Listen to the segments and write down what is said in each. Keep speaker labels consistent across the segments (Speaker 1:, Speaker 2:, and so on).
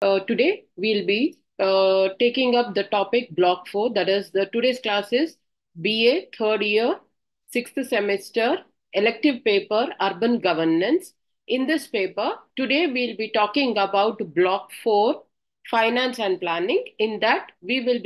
Speaker 1: Today we'll be taking up the topic Block 4. That is, the today's class is BA third year, sixth semester, elective paper, Urban Governance. In this paper, today we'll be talking about Block 4, Finance and Planning. In that, we will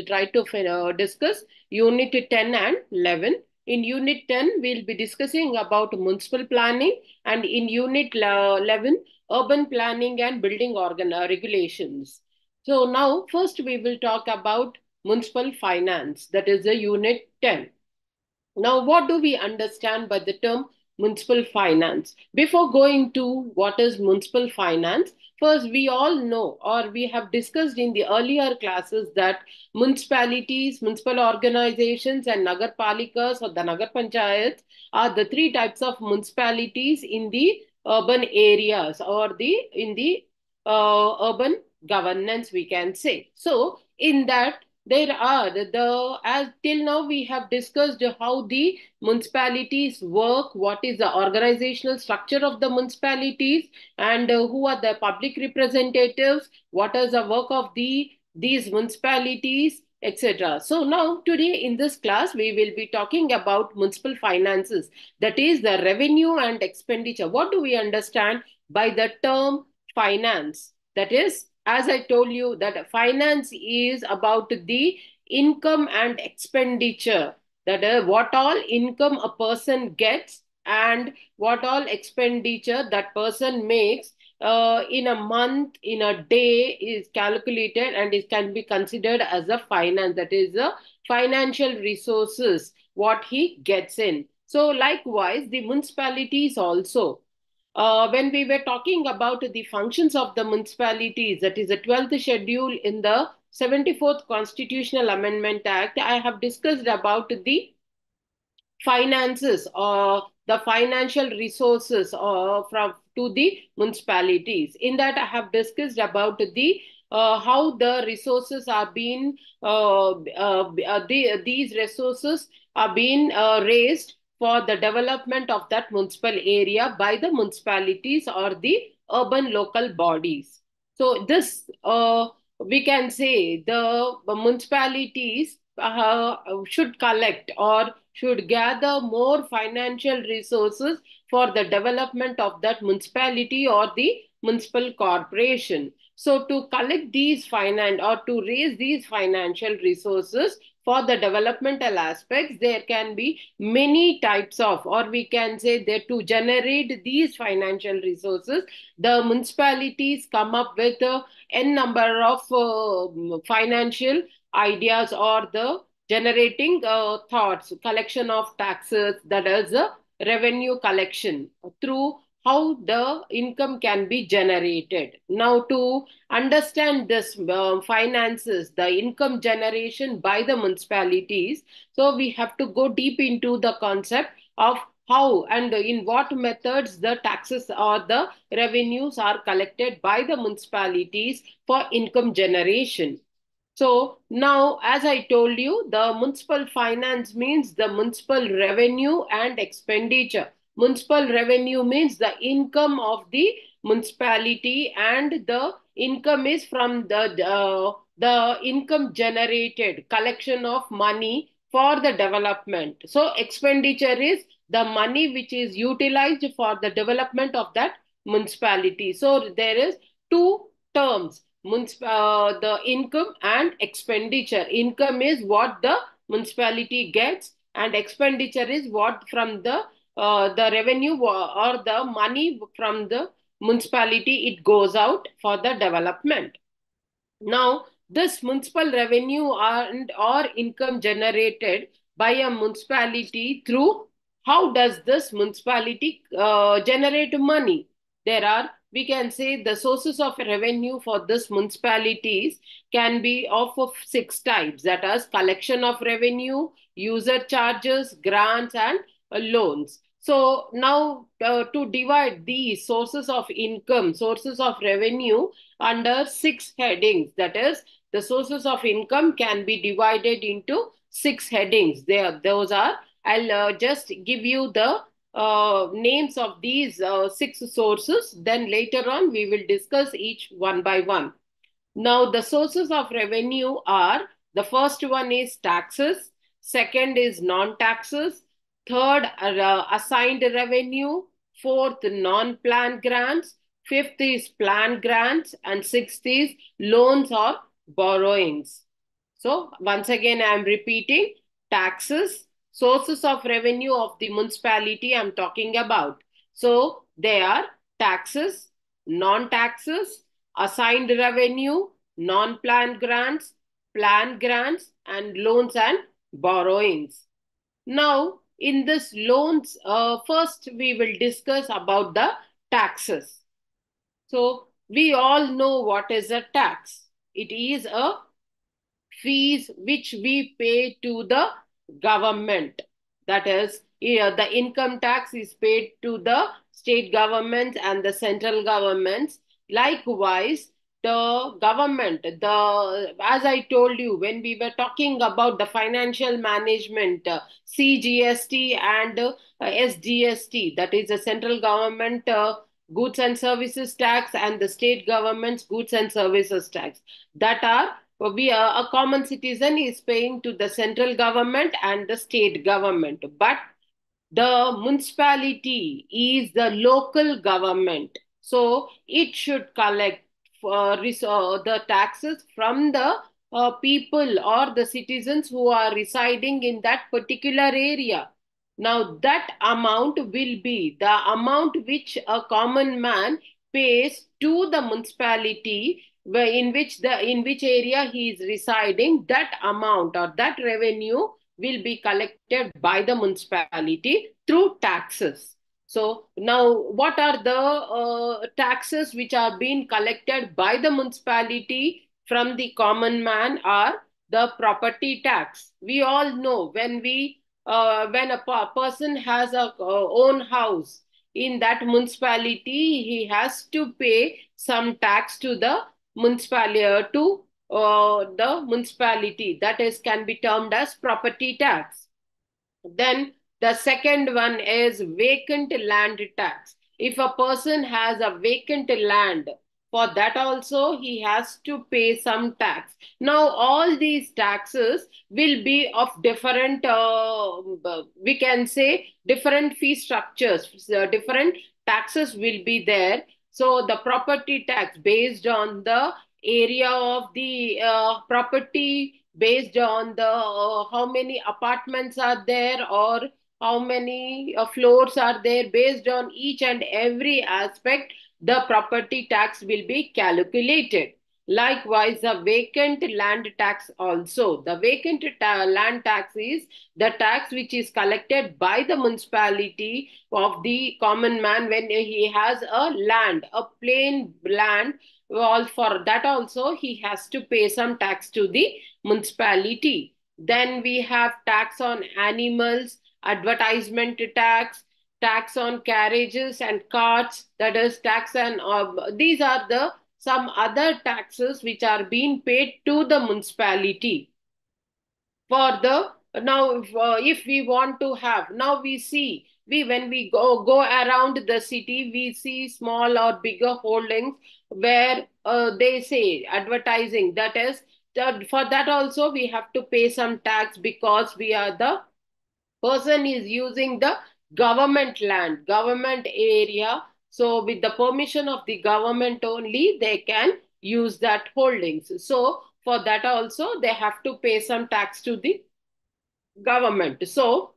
Speaker 1: try to discuss Unit 10 and 11. In Unit 10, we'll be discussing about municipal planning, and in Unit 11, urban planning and building regulations. So now first we will talk about municipal finance, that is the unit 10. Now, what do we understand by the term municipal finance? Before going to what is municipal finance, first we all know or we have discussed in the earlier classes that municipalities, municipal organizations, and nagarpalikas or the nagar panchayats are the three types of municipalities in the urban areas or the in the urban governance, we can say. So, in that there are the as till now we have discussed how the municipalities work, what is the organizational structure of the municipalities, and who are the public representatives, what is the work of these municipalities, etc. So now today in this class we will be talking about municipal finances, that is the revenue and expenditure. What do we understand by the term finance? That is, as I told you, that finance is about the income and expenditure. That what all income a person gets and what all expenditure that person makes in a month, in a day is calculated, and it can be considered as a finance. That is the financial resources what he gets in. So likewise, the municipalities also, when we were talking about the functions of the municipalities, that is the 12th schedule in the 74th Constitutional Amendment Act, I have discussed about the finances or the financial resources from to the municipalities. In that, I have discussed about the how the resources are being these resources are being raised for the development of that municipal area by the municipalities or the urban local bodies. So this we can say the municipalities should collect or should gather more financial resources for the development of that municipality or the municipal corporation. So to collect these finance or to raise these financial resources for the developmental aspects, there can be many types of, or we can say that to generate these financial resources, the municipalities come up with n number of financial ideas or the generating thoughts, collection of taxes, that is revenue collection through how the income can be generated. Now, to understand this finances, the income generation by the municipalities, so we have to go deep into the concept of how and in what methods the taxes or the revenues are collected by the municipalities for income generation. So now, as I told you, the municipal finance means the municipal revenue and expenditure. Municipal revenue means the income of the municipality, and the income is from the income generated, collection of money for the development. So expenditure is the money which is utilized for the development of that municipality. So there is two terms, the income and expenditure. Income is what the municipality gets, and expenditure is what from the revenue or the money from the municipality it goes out for the development. Now, this municipal revenue and or income generated by a municipality through, how does this municipality generate money? There are, we can say, the sources of revenue for this municipalities can be of six types. That is collection of revenue, user charges, grants, and loans. So now to divide these sources of income, sources of revenue under six headings. That is, the sources of income can be divided into six headings. There, those are. I'll just give you the names of these six sources. Then later on, we will discuss each one by one. Now, the sources of revenue are, the first one is taxes, second is non-taxes, third assigned revenue, fourth non-planned grants, fifth is planned grants, and sixth is loans or borrowings. So, once again, I am repeating: taxes, sources of revenue of the municipality I'm talking about. So, they are taxes, non-taxes, assigned revenue, non-planned grants, planned grants, and loans and borrowings. Now, in this loans, first we will discuss about the taxes. So, we all know what is a tax. It is a fees which we pay to the government. That is, the income tax is paid to the state governments and the central governments. Likewise, the government, the as I told you when we were talking about the financial management, CGST and SGST, that is the central government goods and services tax and the state government's goods and services tax, that are a common citizen is paying to the central government and the state government. But the municipality is the local government. So it should collect the taxes from the people or the citizens who are residing in that particular area. Now, that amount will be the amount which a common man pays to the municipality in which area he is residing. That amount or that revenue will be collected by the municipality through taxes. So now, what are the taxes which are being collected by the municipality from the common man? Are the property tax. We all know when a person has a own house in that municipality, he has to pay some tax to the municipality, that is can be termed as property tax. Then the second one is vacant land tax. If a person has a vacant land, for that also he has to pay some tax. Now, all these taxes will be of different, we can say, different fee structures. Different taxes will be there. So, the property tax based on the area of the property, based on the how many apartments are there or how many floors are there, based on each and every aspect, the property tax will be calculated. Likewise, the vacant land tax also. The vacant land tax is the tax which is collected by the municipality of the common man when he has a land, a plain land. Well, for that also he has to pay some tax to the municipality. Then we have tax on animals, advertisement tax, tax on carriages and carts, that is tax, and these are the some other taxes which are being paid to the municipality. For the now, if we want to have, now we see, we when we go around the city, we see small or bigger holdings where they say advertising, that is for that also we have to pay some tax, because we are the person is using the government land, government area. So with the permission of the government only, they can use that holdings. So for that also, they have to pay some tax to the government. So,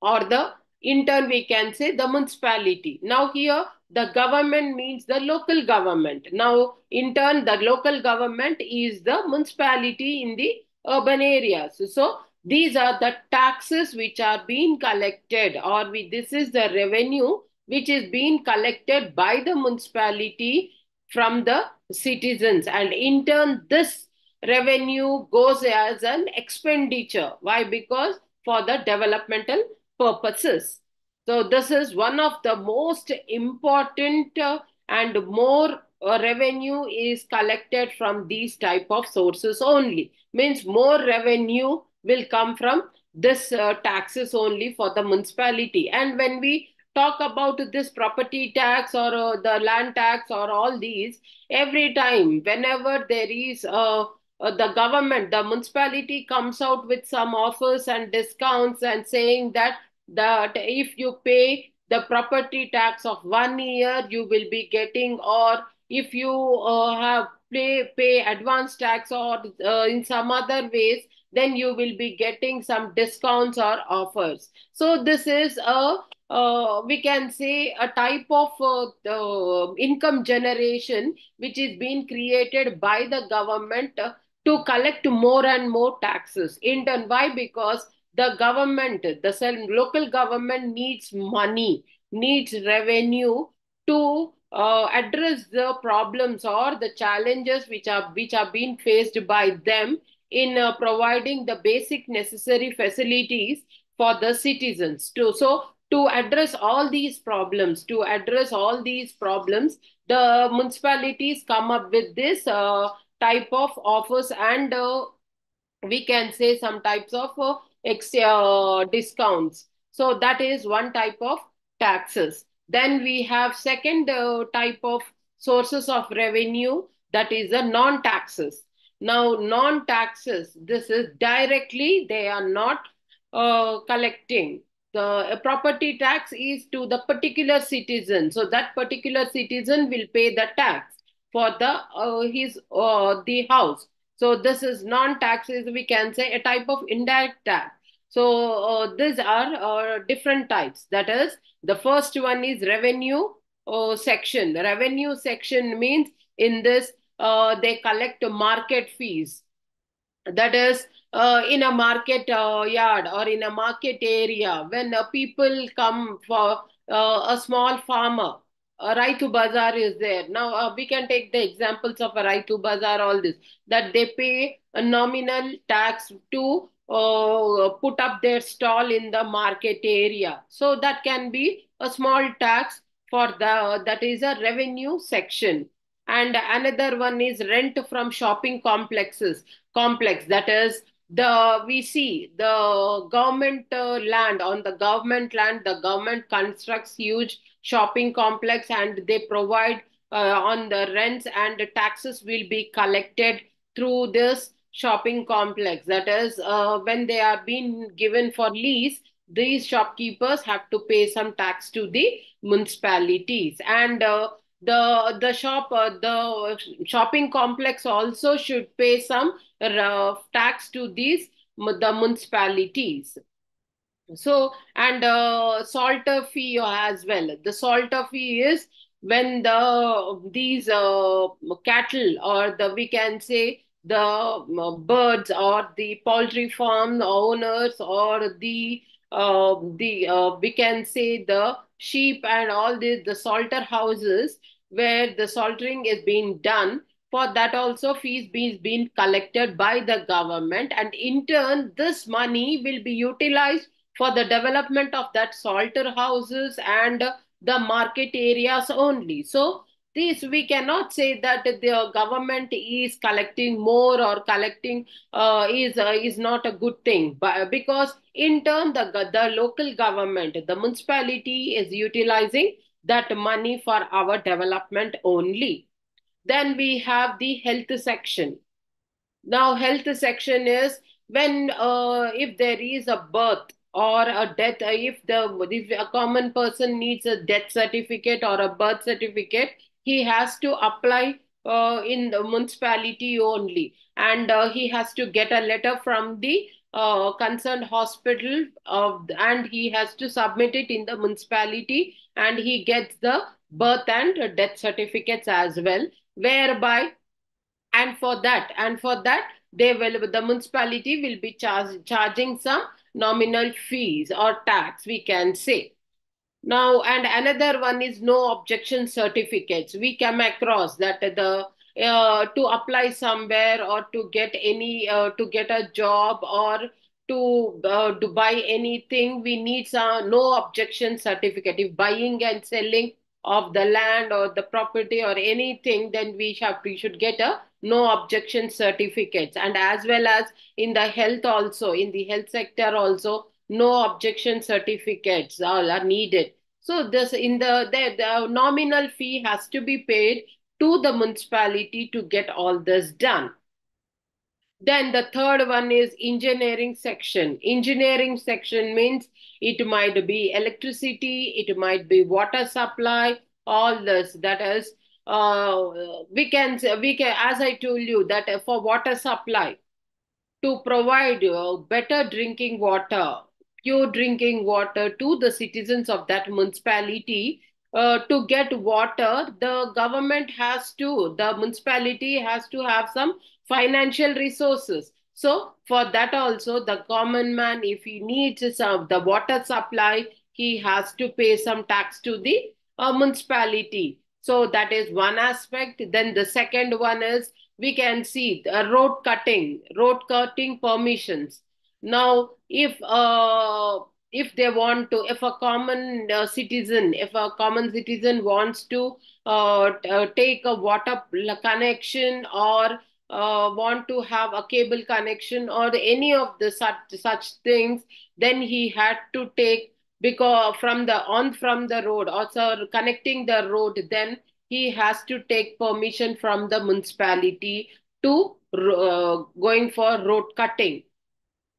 Speaker 1: or the in turn we can say the municipality. Now here the government means the local government. Now in turn the local government is the municipality in the urban areas. So these are the taxes which are being collected, or this is the revenue which is being collected by the municipality from the citizens, and in turn this revenue goes as an expenditure. Why? Because for the developmental purposes. So this is one of the most important and more revenue is collected from these type of sources only. Means more revenue will come from this taxes only for the municipality. And when we talk about this property tax or the land tax or all these, every time whenever there is the government, the municipality comes out with some offers and discounts and saying that if you pay the property tax of 1 year, you will be getting, or if you have pay advance tax or in some other ways, then you will be getting some discounts or offers. So this is a we can say a type of income generation which is being created by the government to collect more and more taxes. In turn, why? Because the government, local government needs money, needs revenue to address the problems or the challenges which are being faced by them in providing the basic necessary facilities for the citizens to. So to address all these problems, the municipalities come up with this type of offers, and we can say some types of discounts. So that is one type of taxes. Then we have second type of sources of revenue, that is the non-taxes. Now non-taxes, this is directly they are not collecting. The property tax is to the particular citizen, so that particular citizen will pay the tax for the his the house. So this is non-taxes, we can say a type of indirect tax. So these are different types. That is, the first one is revenue section. The revenue section means in this they collect market fees. That is, in a market yard or in a market area, when people come for a small farmer, a Raitu Bazaar is there. Now, we can take the examples of a Raitu Bazaar, all this, that they pay a nominal tax to put up their stall in the market area. So that can be a small tax for that is a revenue section. And another one is rent from shopping complex. That is, the we see the government land. On the government land, the government constructs huge shopping complex, and they provide on the rents, and the taxes will be collected through this shopping complex. That is, when they are being given for lease, these shopkeepers have to pay some tax to the municipalities. And the shopping complex also should pay some tax to the municipalities. So, and salter fee as well. The salter fee is when these cattle, or the we can say the birds or the poultry farm owners, or the we can say the sheep and all the salter houses where the saltering is being done. For that also fees being collected by the government, and in turn this money will be utilized for the development of that salter houses and the market areas only. So this, we cannot say that the government is collecting more or collecting is not a good thing, but because in turn the local government, the municipality is utilizing that money for our development only. Then we have the health section. Now, health section is when if there is a birth or a death, if a common person needs a death certificate or a birth certificate, he has to apply in the municipality only, and he has to get a letter from the concerned hospital, and he has to submit it in the municipality, and he gets the birth and death certificates as well, whereby, and for that the municipality will be charging some nominal fees or tax, we can say. Now, and another one is no objection certificates. We come across that the to apply somewhere, or to get a job, or to buy anything, we need some no objection certificate. If buying and selling of the land or the property or anything, then we should get a no objection certificates. And as well as in the health also, in the health sector also, no objection certificates are needed. So this in the nominal fee has to be paid to the municipality to get all this done. Then the third one is engineering section. Engineering section means it might be electricity, it might be water supply, all this. That is, we can, as I told you, that for water supply, to provide better drinking water, pure drinking water to the citizens of that municipality. To get water, the municipality has to have some financial resources. So for that also, the common man, if he needs some the water supply, he has to pay some tax to the municipality. So that is one aspect. Then the second one is, we can see road cutting permissions. Now if they want to, if a common citizen wants to take a water connection, or want to have a cable connection or any of the such things, then he had to take, because from the road, also connecting the road, then he has to take permission from the municipality to going for road cutting.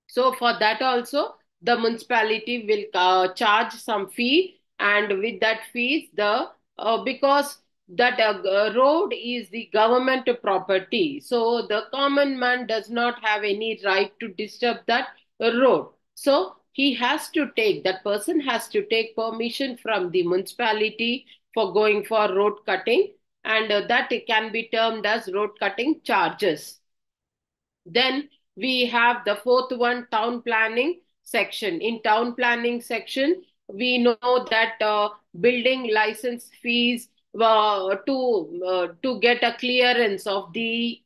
Speaker 1: So for that also, the municipality will charge some fee, and with that fees, the because that road is the government property, so the common man does not have any right to disturb that road. So that person has to take permission from the municipality for going for road cutting, and that can be termed as road cutting charges. Then we have the fourth one, town planning section. In town planning section, we know that building license fees, to get a clearance of the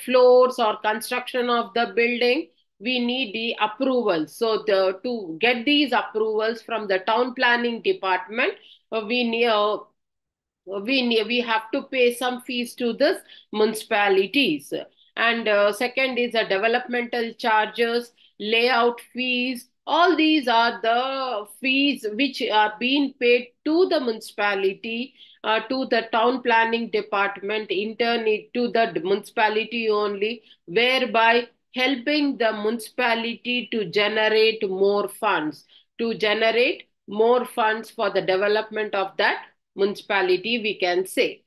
Speaker 1: floors or construction of the building, we need the approval. So to get these approvals from the town planning department, we need we have to pay some fees to this municipalities. And second is the developmental charges, layout fees. All these are the fees which are being paid to the municipality, to the town planning department, intern it to the municipality only, whereby helping the municipality to generate more funds, for the development of that municipality, we can say.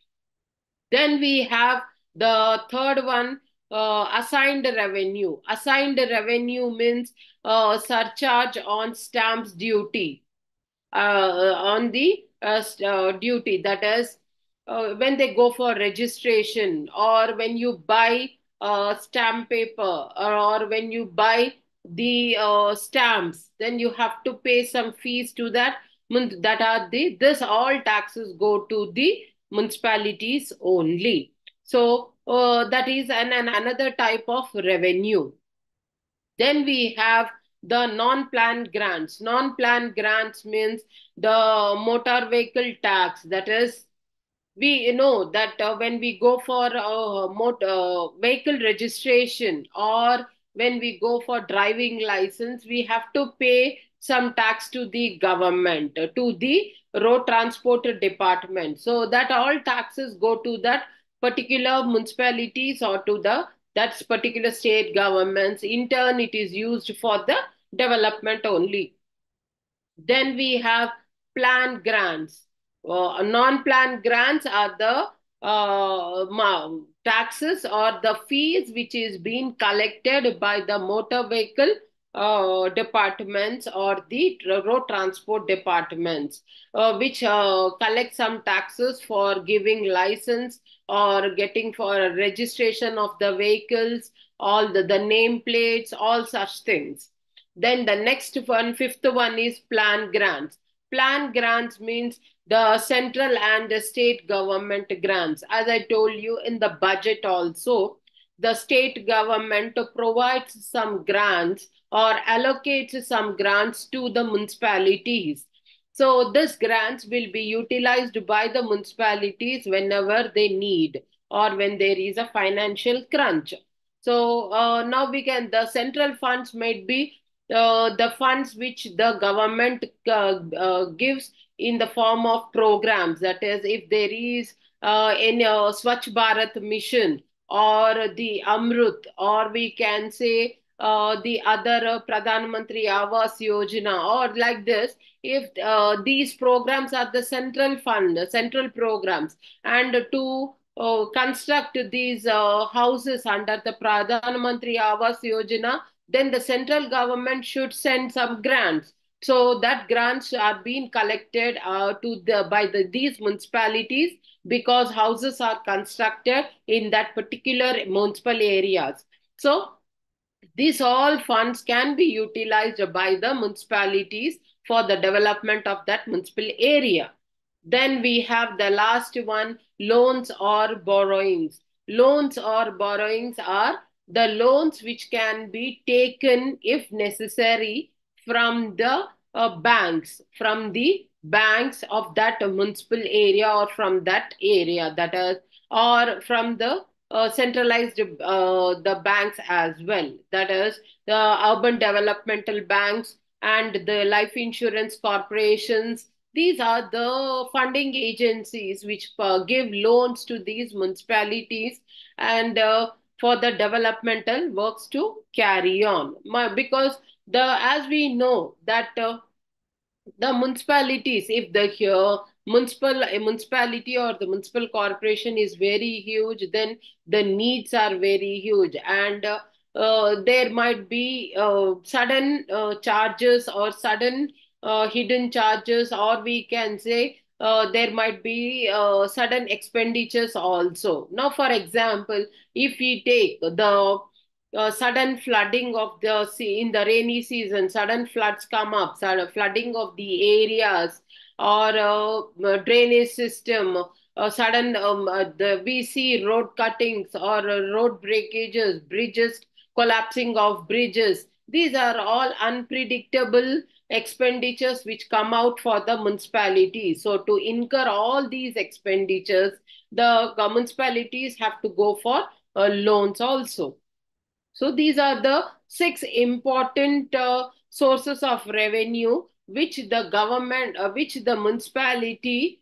Speaker 1: Then we have the third one, assigned revenue. Assigned revenue means surcharge on stamps duty, on the duty, that is, when they go for registration, or when you buy stamp paper, or when you buy the stamps, then you have to pay some fees to that. That are the this all taxes go to the municipalities only. So that is another type of revenue. Then we have the non-planned grants. Non-planned grants means the motor vehicle tax. That is, we know that when we go for vehicle registration, or when we go for driving license, we have to pay some tax to the government, to the road transport department. So that all taxes go to that particular municipalities, or to the that particular state governments. In turn, it is used for the development only. Then we have planned grants. Non-planned grants are the taxes or the fees which is being collected by the motor vehicle departments, or the road transport departments, which collect some taxes for giving license, or getting for a registration of the vehicles, all the name plates, all such things. Then the next one, fifth one, is plan grants. Plan grants means the central and the state government grants. As I told you, in the budget also, the state government provides some grants or allocates some grants to the municipalities. So this grants will be utilized by the municipalities whenever they need or when there is a financial crunch. So now we can, the central funds might be the funds which the government gives in the form of programs. That is, if there is any Swachh Bharat mission or the Amrut, or we can say the other Pradhan Mantri Awas Yojana, or like this, if these programs are the central fund, central programs, and to construct these houses under the Pradhan Mantri Awas Yojana, then the central government should send some grants. So that grants are being collected to the by these municipalities, because houses are constructed in that particular municipal areas. So these all funds can be utilized by the municipalities for the development of that municipal area. Then we have the last one, loans or borrowings. Loans or borrowings are the loans which can be taken if necessary from the banks of that municipal area, or from that area, that is, or from the centralized the banks as well. That is, the urban developmental banks and the life insurance corporations. These are the funding agencies which give loans to these municipalities, and for the developmental works to carry on. Because the as we know that the municipalities, if the municipality or the municipal corporation is very huge, then the needs are very huge, and there might be sudden charges, or sudden hidden charges, or we can say there might be sudden expenditures also. Now, for example, if we take the sudden flooding of the sea in the rainy season, sudden floods come up, sudden flooding of the areas, or drainage system, sudden we see road cuttings, or road breakages, bridges, collapsing of bridges. These are all unpredictable expenditures which come out for the municipality. So to incur all these expenditures, the municipalities have to go for loans also. So these are the six important sources of revenue which the government, which the municipality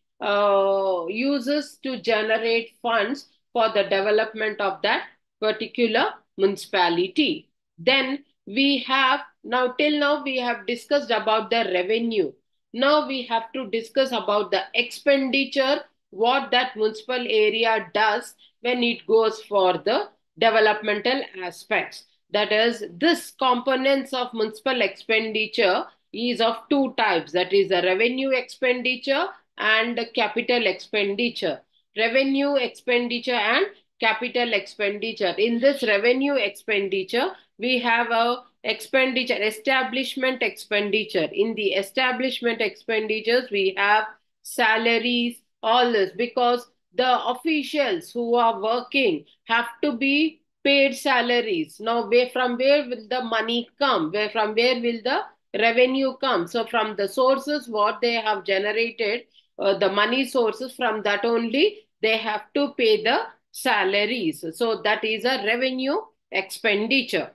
Speaker 1: uses to generate funds for the development of that particular municipality. Then we have, now till now we have discussed about the revenue. Now we have to discuss about the expenditure, what that municipal area does when it goes for the developmental aspects. That is, this components of municipal expenditure is of two types. That is the revenue expenditure and capital expenditure. Revenue expenditure and capital expenditure. In this revenue expenditure, we have a expenditure, establishment expenditure. In the establishment expenditures, we have salaries, all this, because the officials who are working have to be paid salaries. Now, where will the money come? From where will the revenue come? So, from the sources what they have generated, the money sources, from that only they have to pay the salaries. So, that is a revenue expenditure.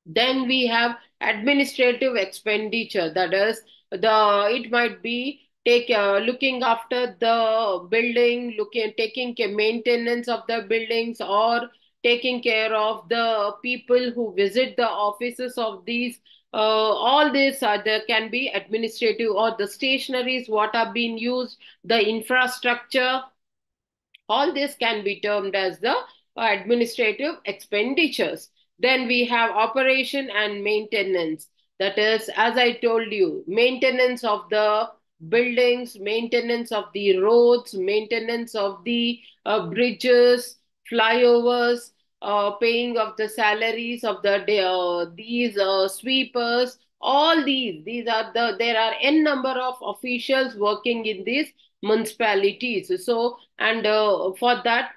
Speaker 1: Then we have administrative expenditure. That is, the it might be looking after the building, taking care maintenance of the buildings, or taking care of the people who visit the offices of these. All this there can be administrative, or the stationaries what are being used, the infrastructure, all this can be termed as the administrative expenditures. Then we have operation and maintenance. That is, as I told you, maintenance of the buildings, maintenance of the roads, maintenance of the bridges, flyovers, paying of the salaries of these sweepers. All these are there are n number of officials working in these municipalities. So, and for that,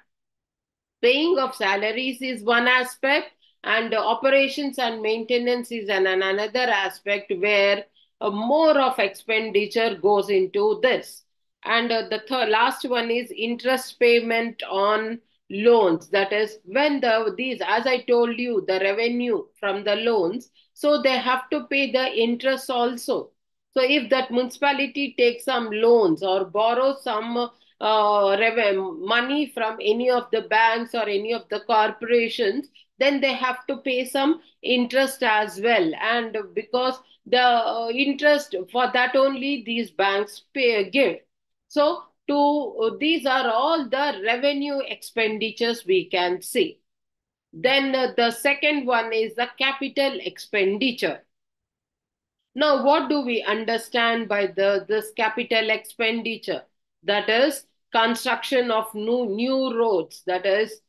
Speaker 1: paying of salaries is one aspect, and operations and maintenance is another aspect, where more of expenditure goes into this. And the last one is interest payment on loans. That is, when these, as I told you, the revenue from the loans, so they have to pay the interest also. So if that municipality takes some loans or borrows some money from any of the banks or any of the corporations, then they have to pay some interest as well. And because the interest for that only these banks give. So these are all the revenue expenditures we can see. Then the second one is the capital expenditure. Now, what do we understand by this capital expenditure? That is construction of new roads. That is,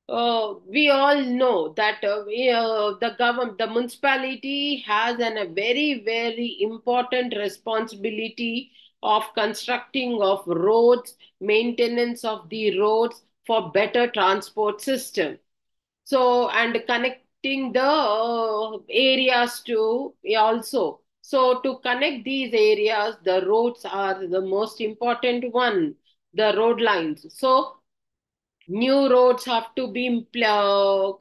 Speaker 1: we all know that the municipality has a very important responsibility of constructing of roads, maintenance of the roads for better transport system. So, and connecting the areas to also. So to connect these areas, the roads are the most important one, the road lines. So new roads have to be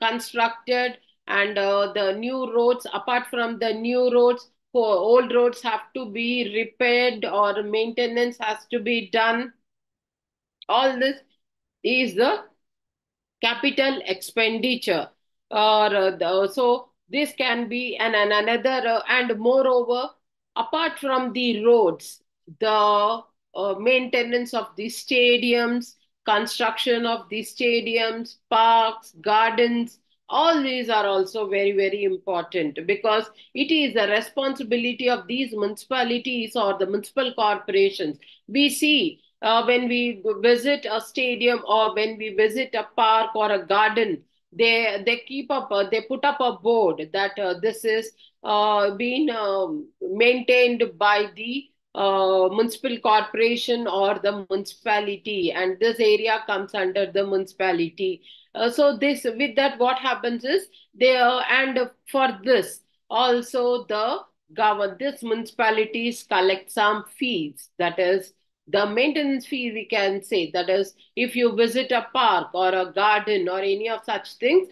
Speaker 1: constructed, and the new roads, apart from the new roads, for old roads have to be repaired or maintenance has to be done. All this is the capital expenditure. Or so this can be another, and moreover, apart from the roads, the maintenance of the stadiums, construction of the stadiums, parks, gardens, all these are also very important, because it is the responsibility of these municipalities or the municipal corporations. We see when we visit a stadium or when we visit a park or a garden, they keep up they put up a board that this is being maintained by the municipal corporation or the municipality, and this area comes under the municipality. So this, with that, what happens is they and for this also the govern this municipalities collect some fees. That is the maintenance fee, we can say. That is, if you visit a park or a garden or any of such things,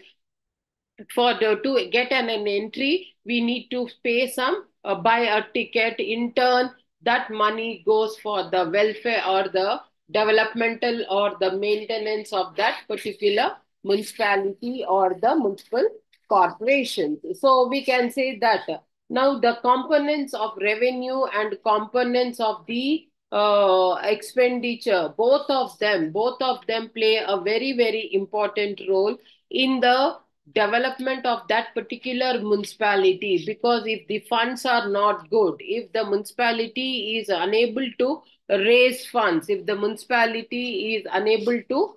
Speaker 1: to get an entry, we need to pay some, buy a ticket. In turn, that money goes for the welfare or the developmental or the maintenance of that particular municipality or the municipal corporation. So we can say that now the components of revenue and components of the expenditure, both of them play a very important role in the development of that particular municipality. Because if the funds are not good, if the municipality is unable to raise funds, if the municipality is unable to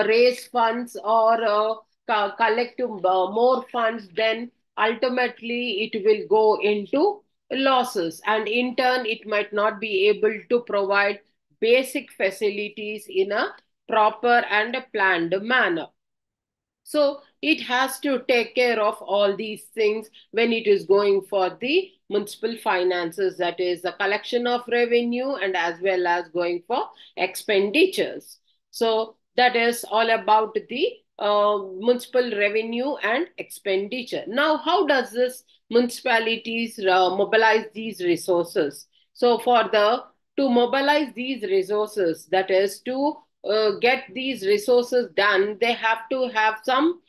Speaker 1: raise funds or collect more funds, then ultimately it will go into losses, and in turn it might not be able to provide basic facilities in a proper and a planned manner. So it has to take care of all these things when it is going for the municipal finances, that is the collection of revenue and as well as going for expenditures. So that is all about the municipal revenue and expenditure. Now, how does this municipalities mobilize these resources? So for the to mobilize these resources, that is to get these resources done, they have to have some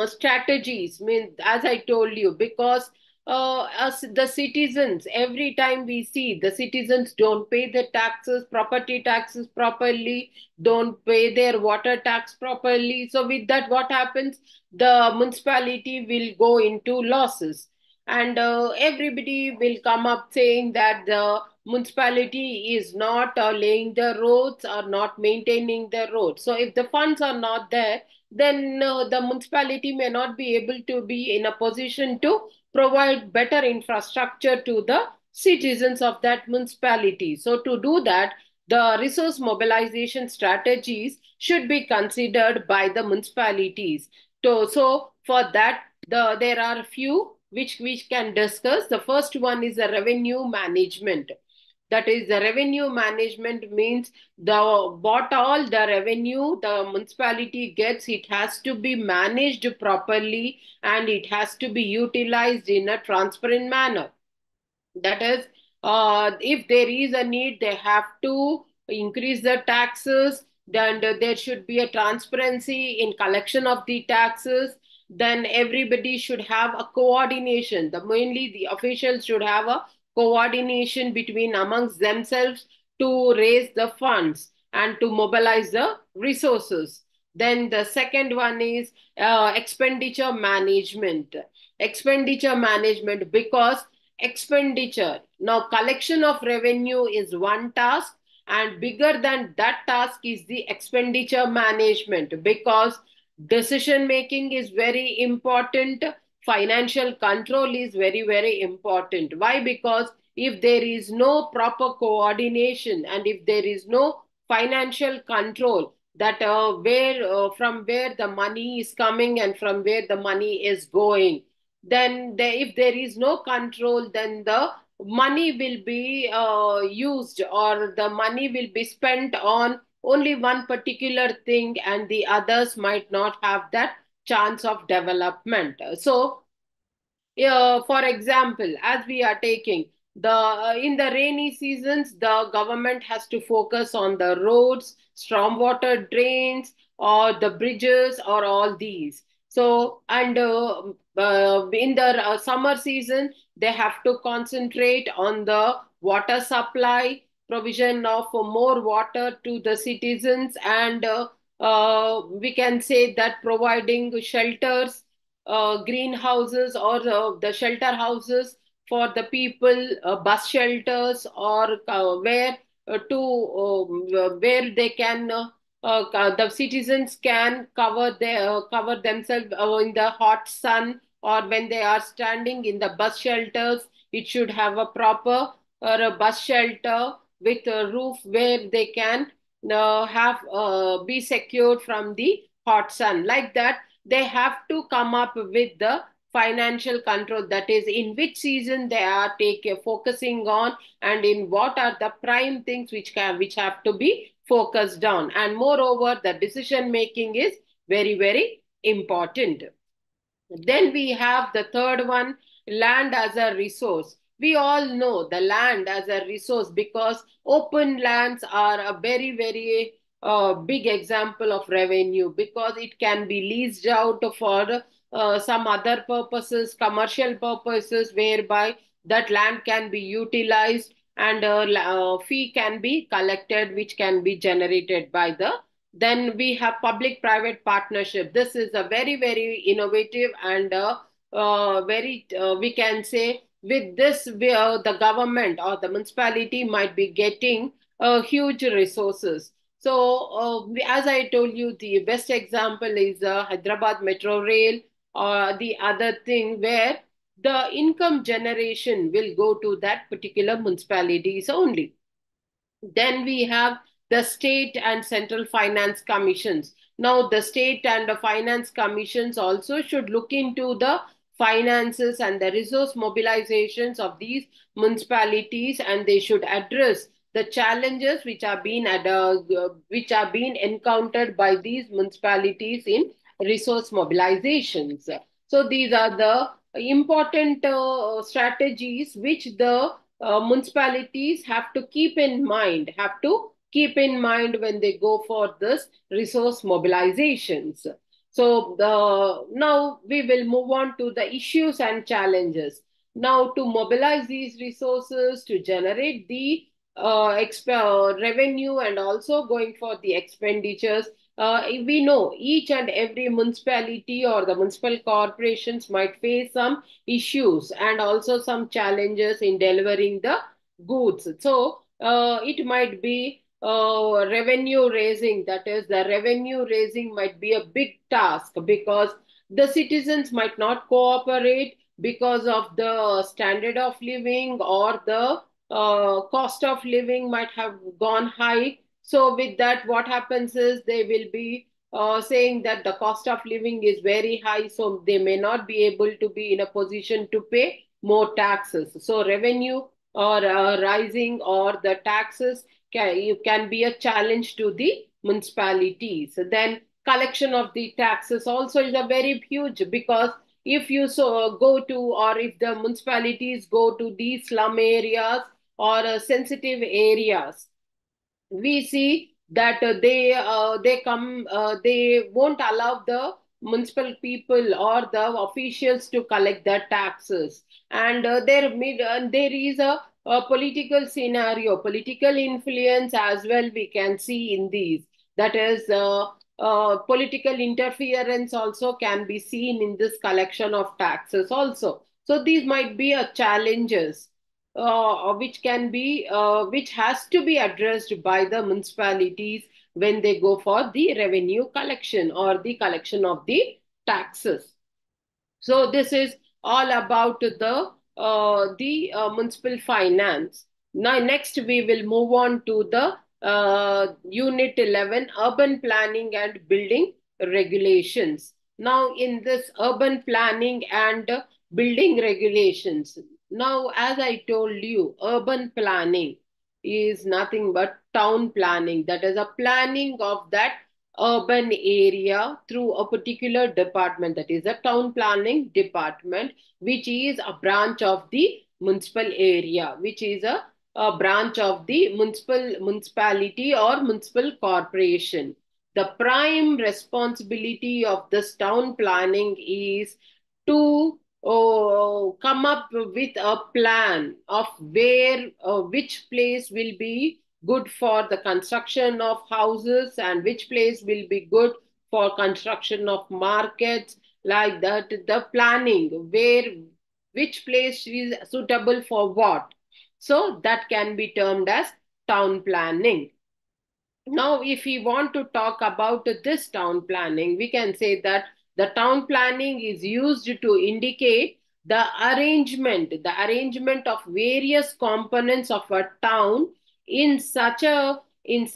Speaker 1: strategies. Mean, as I told you, because us the citizens, every time we see the citizens don't pay the taxes, property taxes properly, don't pay their water tax properly. So with that, what happens? The municipality will go into losses, and everybody will come up saying that the municipality is not laying the roads or not maintaining the roads. So if the funds are not there, then the municipality may not be able to be in a position to provide better infrastructure to the citizens of that municipality. So to do that, the resource mobilization strategies should be considered by the municipalities. So for that, there are few which we can discuss. The first one is the revenue management. That is, the revenue management means the what all the revenue the municipality gets, it has to be managed properly and it has to be utilized in a transparent manner. That is, if there is a need, they have to increase the taxes. Then there should be a transparency in collection of the taxes. Then everybody should have a coordination. The mainly the officials should have a coordination between amongst themselves to raise the funds and to mobilize the resources. Then the second one is expenditure management. Expenditure management, because expenditure. Now, collection of revenue is one task, and bigger than that task is the expenditure management, because decision making is very important. Financial control is very, very important. Why? Because if there is no proper coordination and if there is no financial control, that where from where the money is coming and from where the money is going, then if there is no control, then the money will be used, or the money will be spent on only one particular thing and the others might not have that chance of development. So for example, as we are taking the in the rainy seasons, the government has to focus on the roads, stormwater drains, or the bridges, or all these. So, and in the summer season, they have to concentrate on the water supply, provision of more water to the citizens, and we can say that providing shelters, greenhouses, or the shelter houses for the people, bus shelters, or where they can the citizens can cover themselves in the hot sun, or when they are standing in the bus shelters, it should have a proper or a bus shelter with a roof where they can have be secured from the hot sun. Like that, they have to come up with the financial control, that is in which season they are focusing on, and in what are the prime things which have to be focused on. And moreover, the decision making is very, very important. Then we have the third one, land as a resource. We all know the land as a resource, because open lands are a very, very big example of revenue, because it can be leased out for some other purposes, commercial purposes, whereby that land can be utilized and a fee can be collected, which can be generated by the. Then we have public-private partnership. This is a very, very innovative and very, we can say, with this, the government or the municipality might be getting huge resources. So, as I told you, the best example is Hyderabad Metro Rail, or the other thing where the income generation will go to that particular municipalities only. Then we have the state and central finance commissions. Now, the state and the finance commissions also should look into the finances and the resource mobilizations of these municipalities, and they should address the challenges which are being encountered by these municipalities in resource mobilizations. So these are the important strategies which the municipalities have to keep in mind when they go for this resource mobilizations. So now we will move on to the issues and challenges. Now, to mobilize these resources to generate the revenue and also going for the expenditures, we know each and every municipality or the municipal corporations might face some issues and also some challenges in delivering the goods. So it might be revenue raising. That is, the revenue raising might be a big task, because the citizens might not cooperate because of the standard of living, or the cost of living might have gone high. So with that, what happens is they will be saying that the cost of living is very high, so they may not be able to be in a position to pay more taxes. So revenue or rising or the taxes can be a challenge to the municipalities. Then collection of the taxes also is a very huge, because if you go to, or if the municipalities go to these slum areas or sensitive areas, we see that they won't allow the municipal people or the officials to collect their taxes. And there is a political scenario, political influence as well, we can see in these. That is, political interference also can be seen in this collection of taxes also. So these might be a challenges which has to be addressed by the municipalities when they go for the revenue collection or the collection of the taxes. So this is all about the municipal finance. Now, next we will move on to the Unit 11, Urban Planning and Building Regulations. Now, in this urban planning and building regulations, now as I told you, urban planning is nothing but town planning. That is a planning of that urban area through a particular department, that is a town planning department, which is a branch of the municipal area, which is a branch of the municipality or municipal corporation. The prime responsibility of this town planning is to come up with a plan of where which place will be good for the construction of houses and which place will be good for construction of markets, like that. The planning where which place is suitable for what, so that can be termed as town planning. Now, if we want to talk about this town planning, we can say that the town planning is used to indicate the arrangement of various components of a town in such a way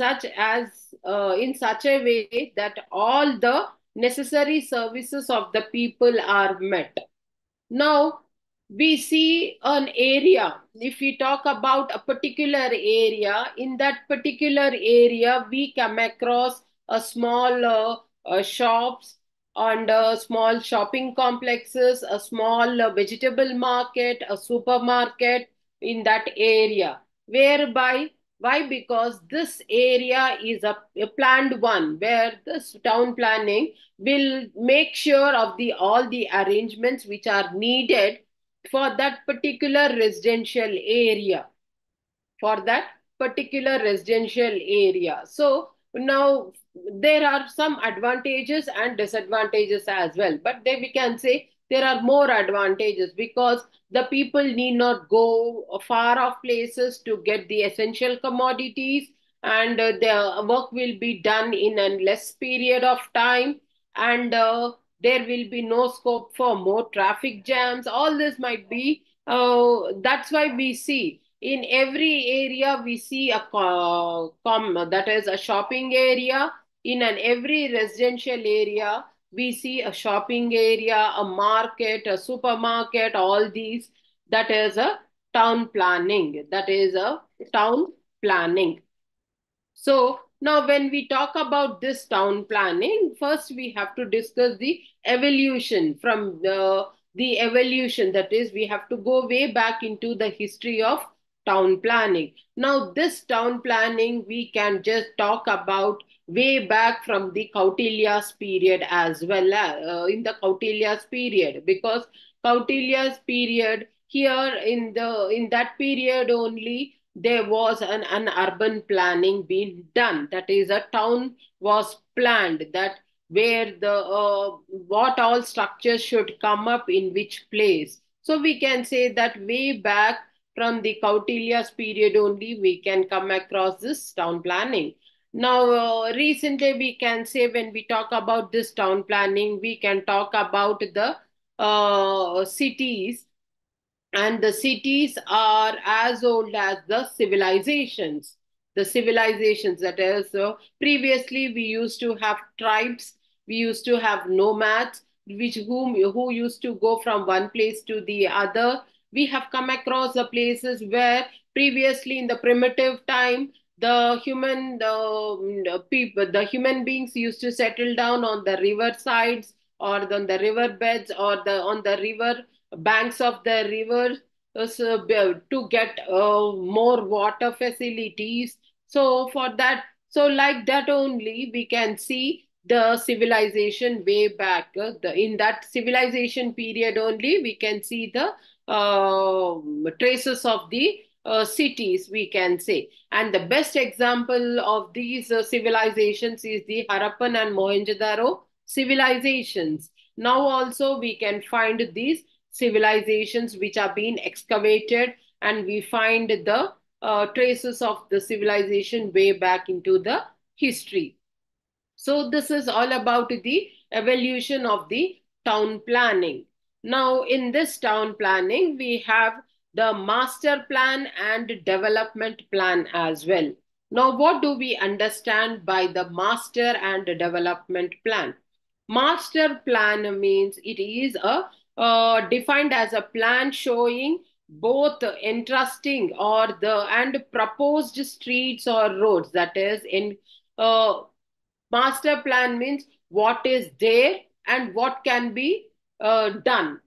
Speaker 1: that all the necessary services of the people are met. Now, we see an area. If we talk about a particular area, in that particular area, we come across a small shops and small shopping complexes, a small vegetable market, a supermarket in that area. Whereby, why? Because this area is a planned one, where this town planning will make sure of the all the arrangements which are needed for that particular residential area, for that particular residential area. So now there are some advantages and disadvantages as well, but then we can say there are more advantages, because the people need not go far off places to get the essential commodities, and the work will be done in a less period of time, and there will be no scope for more traffic jams. All this might be, that's why we see in every area we see that is a shopping area. In an every residential area we see a shopping area, a market, a supermarket, all these. That is a town planning. That is a town planning. So now when we talk about this town planning, first we have to discuss the evolution. From the evolution, that is, we have to go way back into the history of town planning. Now this town planning we can just talk about way back from the Kautilya's period as well, in the Kautilya's period, because Kautilya's period, here in that period only, there was an urban planning being done. That is, a town was planned, that where the what all structures should come up in which place. So we can say that way back from the Kautilya's period only we can come across this town planning. Now, recently we can say, when we talk about this town planning, we can talk about the cities, and the cities are as old as the civilizations. the civilizations. That is, previously we used to have tribes, we used to have nomads, which who used to go from one place to the other. We have come across the places where previously in the primitive time the human beings used to settle down on the river sides or on the river beds or on the river banks of the river, to get more water facilities. So for that, so like that only we can see the civilization way back. In that civilization period only we can see the traces of the cities, we can say. And the best example of these civilizations is the Harappan and Mohenjo-daro civilizations. Now also we can find these civilizations which are being excavated, and we find the traces of the civilization way back into the history. So this is all about the evolution of the town planning. Now in this town planning, we have the master plan and development plan as well. Now what do we understand by the master and development plan? Master plan means it is a defined as a plan showing both interesting or the and proposed streets or roads. That is, in master plan means what is there and what can be done.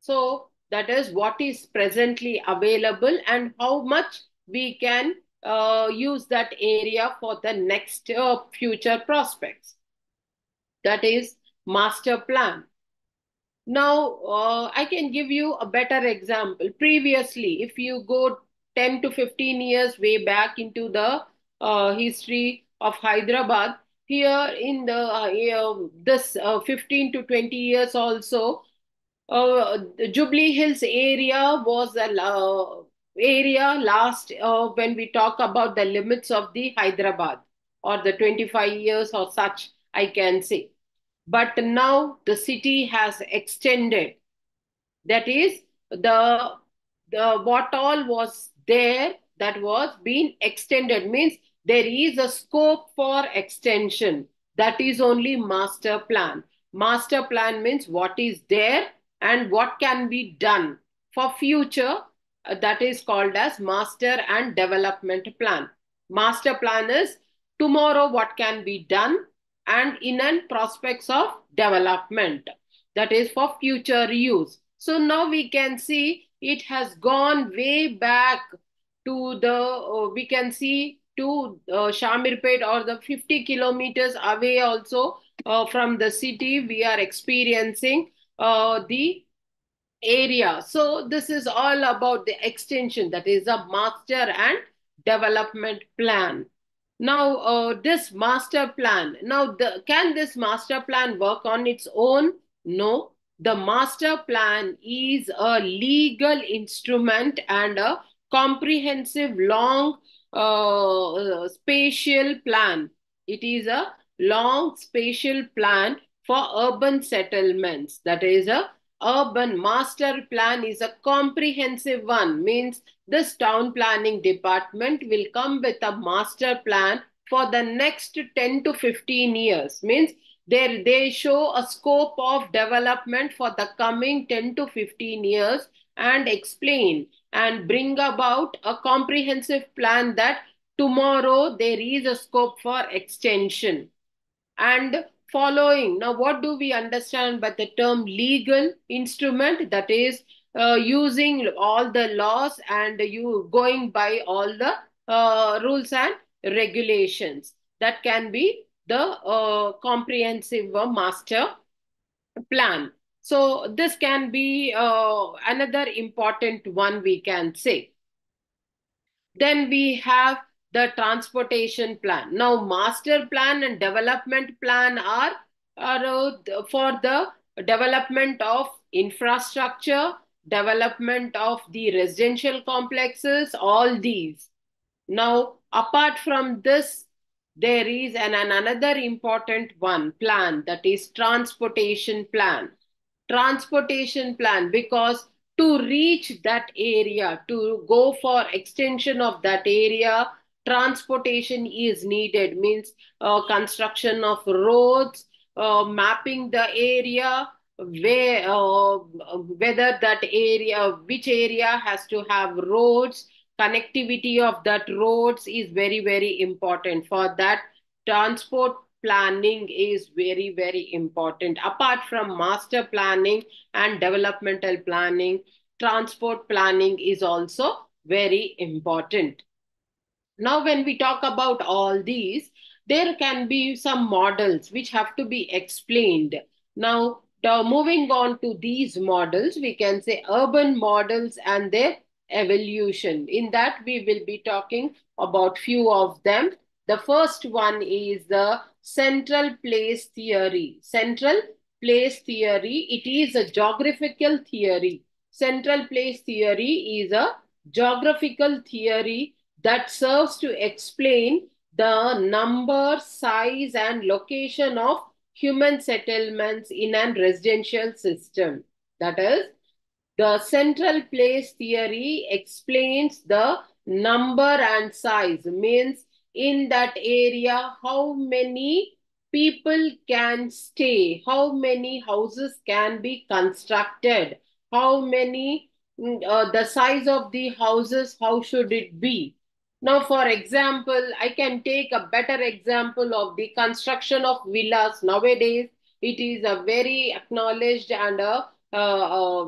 Speaker 1: So that is what is presently available and how much we can use that area for the next future prospects. That is master plan. Now, I can give you a better example. Previously, if you go 10 to 15 years way back into the history of Hyderabad, here in the this 15 to 20 years also, the Jubilee Hills area was a area last when we talk about the limits of the Hyderabad, or the 25 years or such, I can say. But now the city has extended. That is, the what all was there that was being extended means there is a scope for extension. That is only master plan. Master plan means what is there and what can be done for future. That is called as master and development plan. Master plan is tomorrow what can be done and in an prospects of development, that is for future use. So now we can see it has gone way back to the, we can see to Shamirpet, or the 50 kilometers away also from the city, we are experiencing the area. So this is all about the extension, that is a master and development plan. Now, can this master plan work on its own? No. The master plan is a legal instrument and a comprehensive long spatial plan. It is a long spatial plan for urban settlements. That is, a urban master plan is a comprehensive one, means this town planning department will come with a master plan for the next 10 to 15 years. Means they show a scope of development for the coming 10 to 15 years and explain and bring about a comprehensive plan that tomorrow there is a scope for extension. And following, now what do we understand by the term legal instrument? That is, using all the laws and you going by all the rules and regulations. That can be the comprehensive master plan. So this can be another important one, we can say. Then we have the transportation plan. Now, master plan and development plan are for the development of infrastructure, development of the residential complexes, all these. Now, apart from this, there is another important one plan, that is transportation plan. Transportation plan, because to reach that area, to go for extension of that area, transportation is needed, means construction of roads, mapping the area, where whether that area, which area has to have roads, connectivity of that roads is very very important. For that, transport planning is very very important. Apart from master planning and developmental planning, transport planning is also very important. Now, when we talk about all these, there can be some models which have to be explained. Now, moving on to these models, we can say urban models and their evolution. In that, we will be talking about few of them. The first one is the central place theory. Central place theory, it is a geographical theory. Central place theory is a geographical theory that serves to explain the number, size, and location of human settlements in a residential system. That is, the central place theory explains the number and size, means in that area how many people can stay, how many houses can be constructed, how many, the size of the houses, how should it be. Now, for example, I can take a better example of the construction of villas nowadays. It is a very acknowledged and a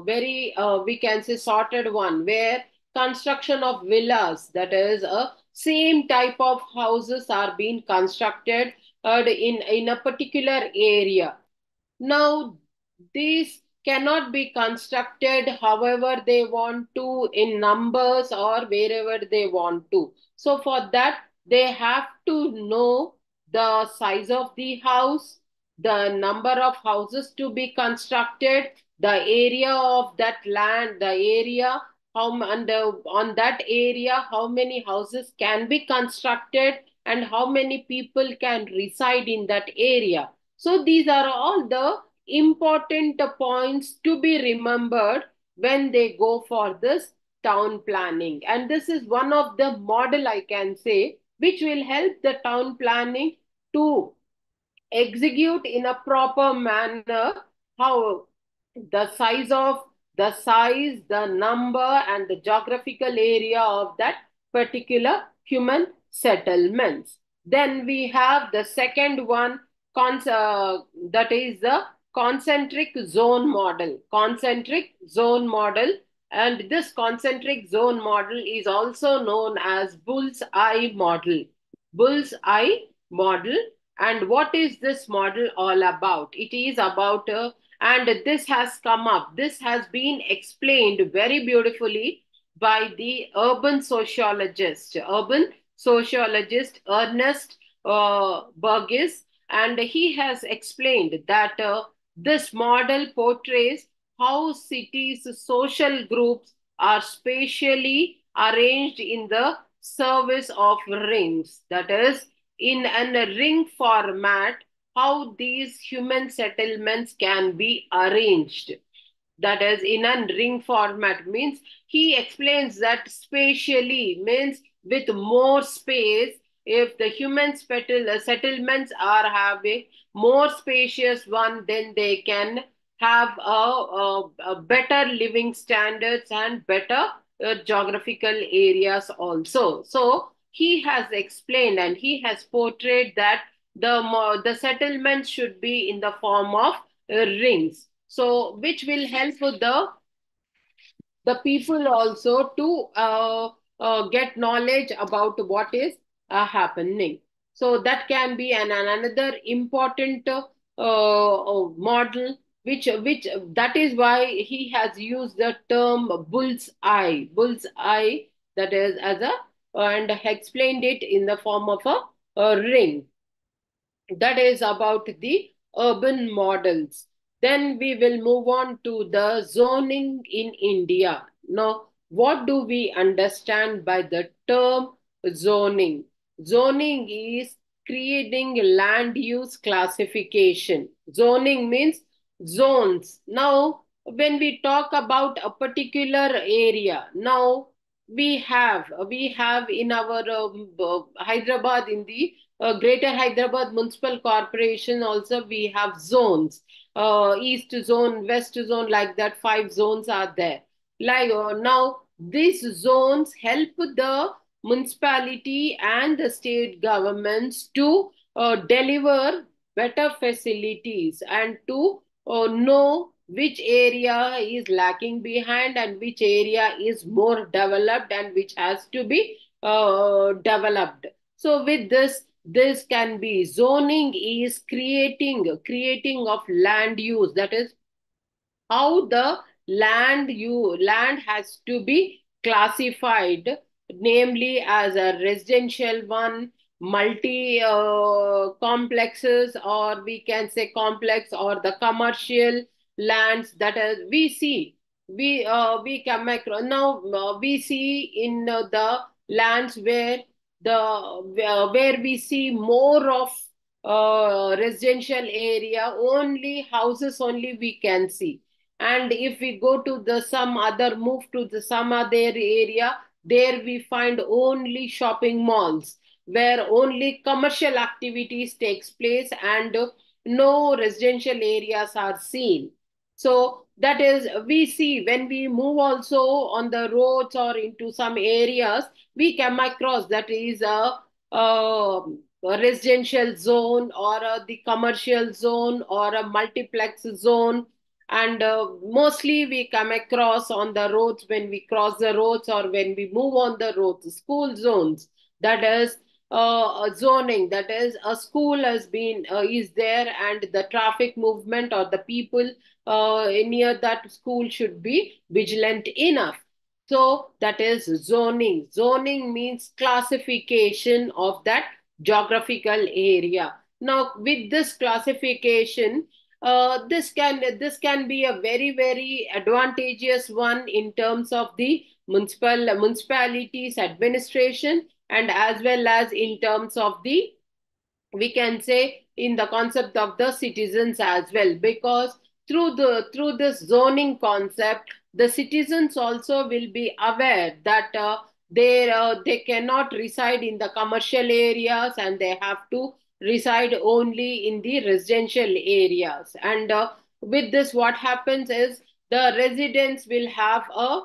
Speaker 1: very, we can say, sorted one, where construction of villas, that is a same type of houses are being constructed in a particular area. Now, these cannot be constructed however they want to, in numbers or wherever they want to. So, for that, they have to know the size of the house, the number of houses to be constructed, the area of that land, the area, on that area, how many houses can be constructed and how many people can reside in that area. So these are all the important points to be remembered when they go for this town planning. And this is one of the model, I can say, which will help the town planning to execute in a proper manner how the size, the number, and the geographical area of that particular human settlements. Then we have the second one, that is the concentric zone model. Concentric zone model, and this concentric zone model is also known as bull's eye model. Bull's eye model. And what is this model all about? It is about, and this has come up, this has been explained very beautifully by the urban sociologist Ernest Burgess, and he has explained that this model portrays how cities' social groups are spatially arranged in the service of rings. That is, in a ring format, how these human settlements can be arranged. That is, in a ring format, means he explains that spatially means with more space. If the human settlements are having more spacious one, then they can have a better living standards and better geographical areas also. So he has explained and he has portrayed that the settlements should be in the form of rings, so which will help the people also to get knowledge about what is happening. So that can be another important model, which that is why he has used the term bull's eye. Bull's eye, that is as a, and explained it in the form of a ring. That is about the urban models. Then we will move on to the zoning in India. Now, what do we understand by the term zoning? Zoning is creating land use classification. Zoning means zones. Now, when we talk about a particular area, now we have in our Hyderabad, in the Greater Hyderabad Municipal Corporation also, we have zones, east zone, west zone, like that. 5 zones are there. Like now, these zones help the municipality and the state governments to deliver better facilities, and to know which area is lacking behind and which area is more developed and which has to be developed. So with this can be zoning is creating of land use, that is how the land has to be classified, namely as a residential one, multi complexes, or we can say complex, or the commercial lands. That is, we come across now. We see in the lands where where we see more of residential area, only houses only we can see. And if we go to the some other move to the some other area, there we find only shopping malls, where only commercial activities takes place, and no residential areas are seen. So that is, we see when we move also on the roads or into some areas, we come across that is a residential zone, or the commercial zone, or a multiplex zone. And mostly we come across on the roads, when we cross the roads or when we move on the roads, school zones. That is a zoning, that is a school has been is there, and the traffic movement or the people near that school should be vigilant enough. So that is zoning means classification of that geographical area. Now with this classification, this can be a very advantageous one in terms of the municipalities administration, and as well as in terms of the, we can say, in the concept of the citizens as well, because through this zoning concept, the citizens also will be aware that they cannot reside in the commercial areas, and they have to reside only in the residential areas. And with this, what happens is the residents will have a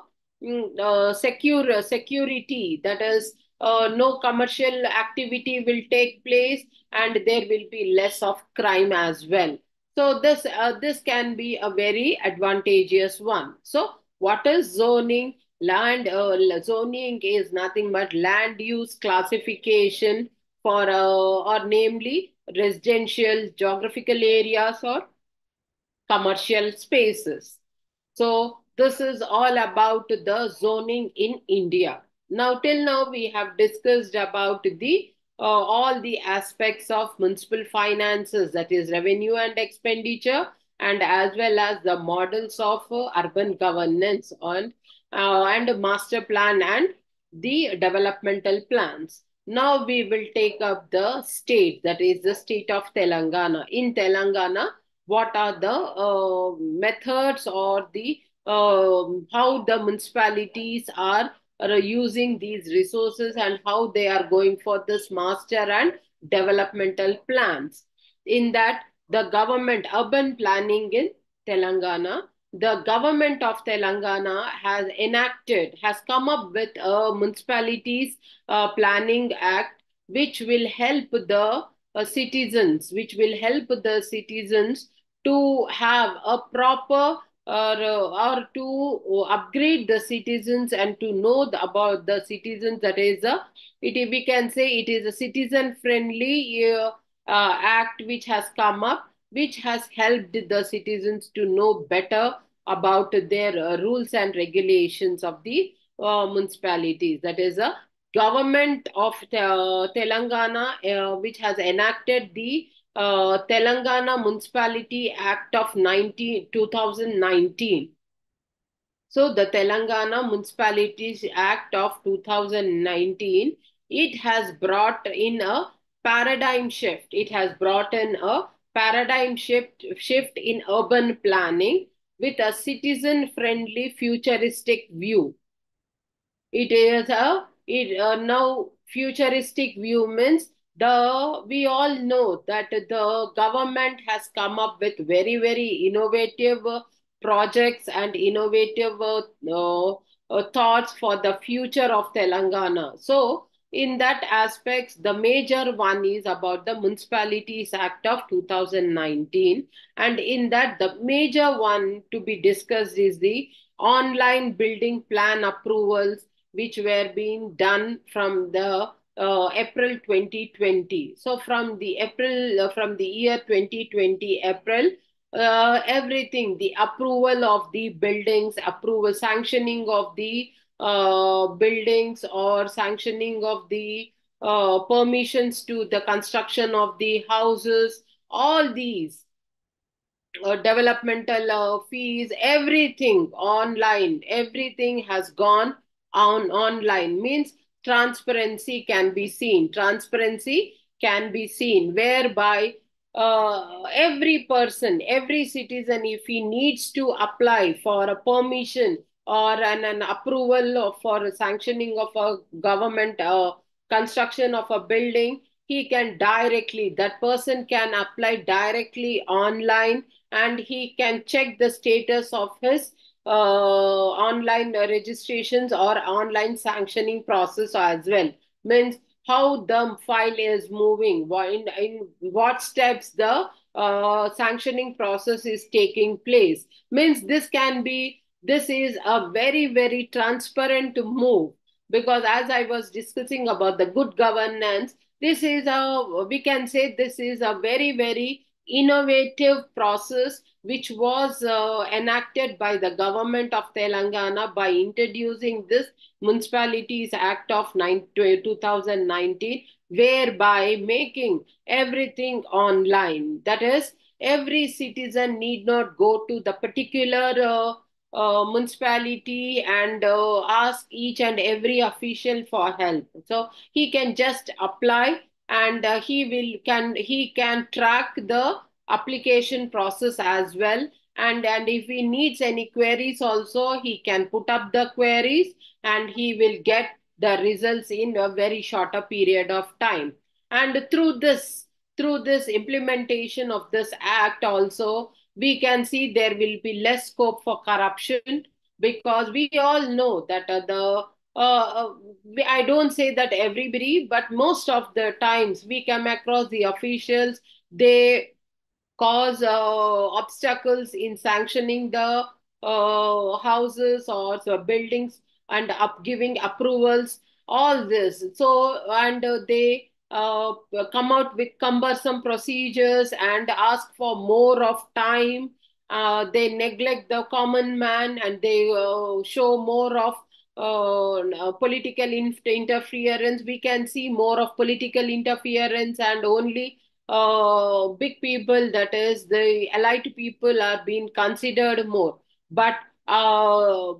Speaker 1: security, that is no commercial activity will take place, and there will be less of crime as well. So this can be a very advantageous one. So what is zoning? Zoning is nothing but land use classification for or namely residential geographical areas or commercial spaces. So this is all about the zoning in India. Now, till now, we have discussed about the all the aspects of municipal finances, that is revenue and expenditure, and as well as the models of urban governance and master plan and the developmental plans. Now we will take up the state, that is the state of Telangana. In Telangana, what are the methods, or the how the municipalities are using these resources, and how they are going for this master and developmental plans. In that, the government urban planning in Telangana, the government of Telangana has come up with a municipalities planning act, which will help the citizens to have a proper, or to upgrade the citizens, and to know about the citizens. That is we can say it is a citizen friendly act which has come up, which has helped the citizens to know better about their rules and regulations of the municipalities. That is a government of Telangana, which has enacted the Telangana Municipality Act of 2019. So the Telangana Municipalities Act of 2019, it has brought in a paradigm shift. It has brought in a paradigm shift in urban planning with a citizen friendly futuristic view. It is a it now futuristic view means the we all know that the government has come up with very innovative projects and innovative thoughts for the future of Telangana. So in that aspects, the major one is about the Municipalities Act of 2019, and in that the major one to be discussed is the online building plan approvals which were being done from the April 2020. So from the year 2020 April, everything, the approval of the buildings, approval, sanctioning of the buildings or sanctioning of the permissions to the construction of the houses, all these developmental fees, everything online, everything has gone on online. Means transparency can be seen, whereby every person, every citizen, if he needs to apply for a permission or an approval for a sanctioning of a government construction of a building, he can directly, that person can apply directly online, and he can check the status of his online registrations or online sanctioning process as well. Means how the file is moving, in what steps the sanctioning process is taking place. Means this is a very transparent move, because as I was discussing about the good governance, this is a, we can say this is a very innovative process which was enacted by the government of Telangana by introducing this Municipalities Act of 2019, whereby making everything online. That is, every citizen need not go to the particular municipality and ask each and every official for help. So he can just apply, and he can track the application process as well, and if he needs any queries also, he can put up the queries, and he will get the results in a very shorter period of time. And through this implementation of this act also, we can see there will be less scope for corruption, because we all know that I don't say that everybody, but most of the times we come across the officials, they cause obstacles in sanctioning the houses or the buildings and up giving approvals, all this. So and they come out with cumbersome procedures and ask for more of time. They neglect the common man, and they show more of political interference. We can see more of political interference, and only big people, that is the elite people, are being considered more. But uh,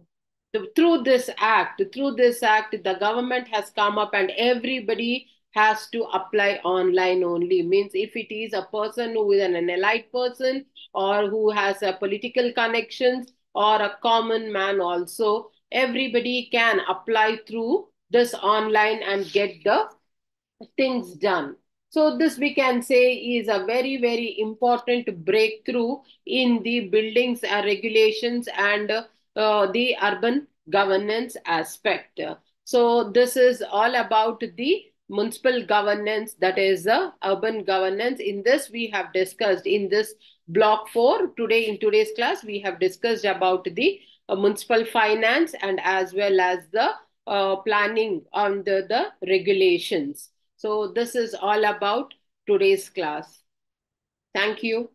Speaker 1: through this act, the government has come up, and everybody has to apply online only. Means if it is a person who is an elite person, or who has a political connections, or a common man also, everybody can apply through this online and get the things done. So this, we can say, is a very important breakthrough in the buildings regulations and the urban governance aspect. So this is all about the municipal governance, that is urban governance. In this we have discussed, in this block 4 today, in today's class, we have discussed about the municipal finance, and as well as the planning under the regulations. So this is all about today's class. Thank you.